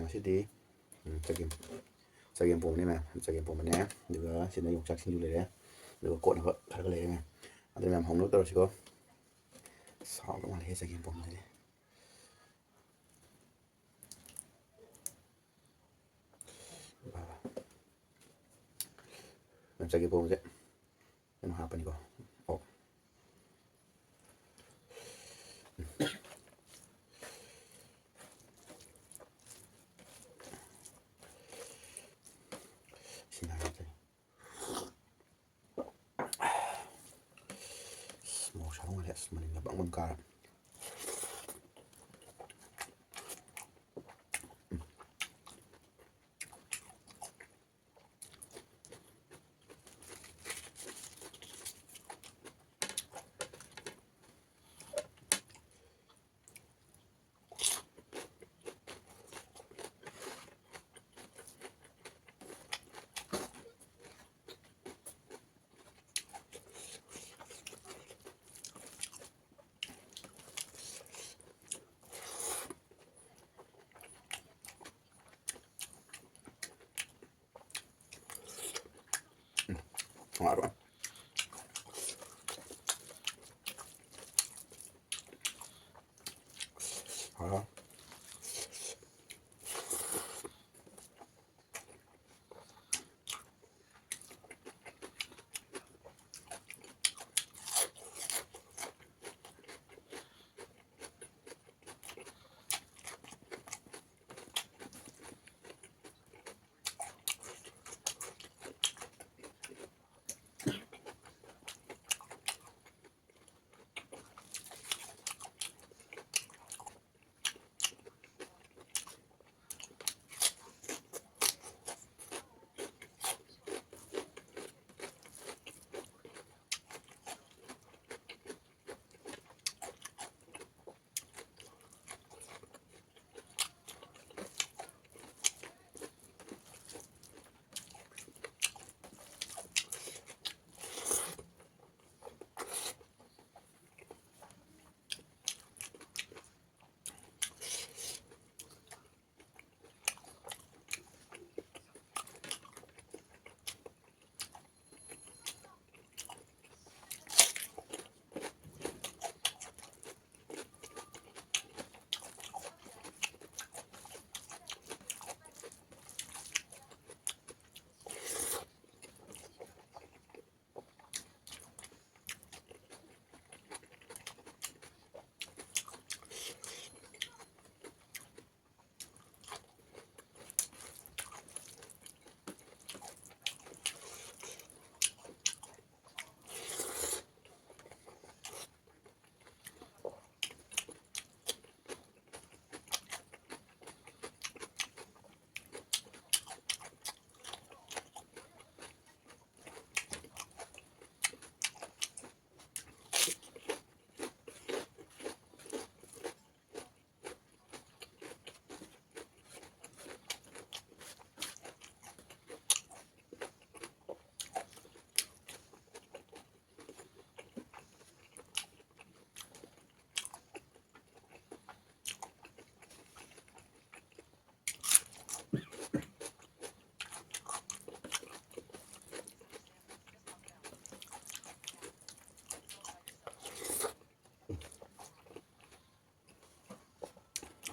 맛있디. 자기 봄이네. 자기 봄이네. 이거 진짜 육작 신줄래. 이거 꽃 이거 가르래네. 아들 홍로 떨어지고 사고만 해 자기 봄이네. 자기 봄 이제 nó happening ko. Oh, 신나게. Mau sáng rồi, mình là bận cả. Ngon rồi. Đó.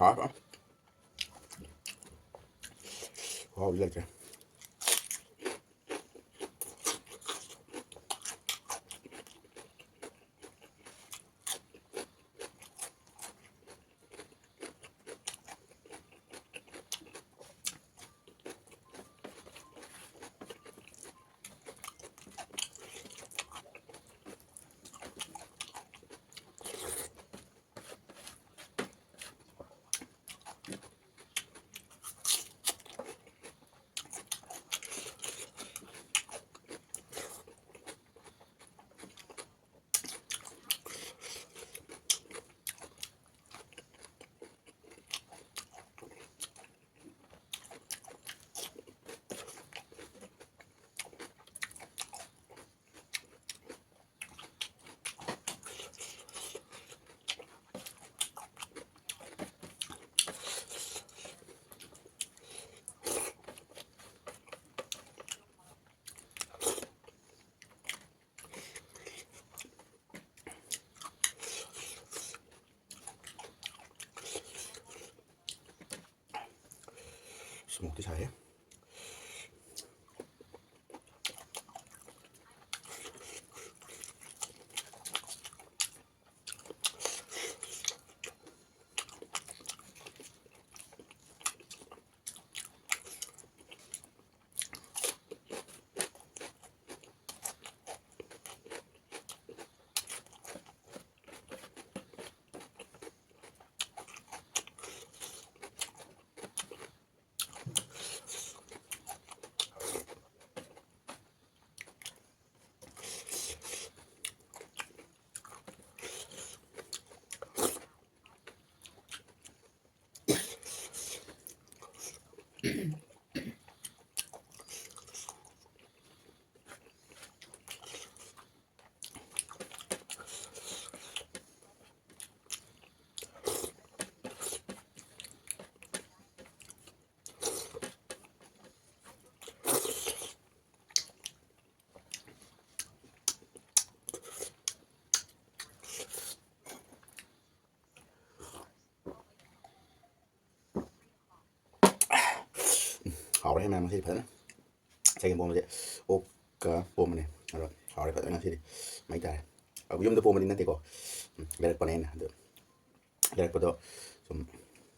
Hả? Wow, lekker. 스모키 잘해. Hậu đấy em thì phải đó. Saya bom aja. Oh, ke bom nih. Kalau hậu đấy phải ngasih đi. Mấy trái. Ở dùng cái bom này nanti kok. Lihat panen ada. Lihat pada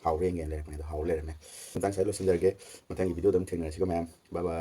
hậu riêng nghe lihat panen hậu lihat này. Tentang saya lu sendiri ke. Tentang video dan channel sih em. Bye bye.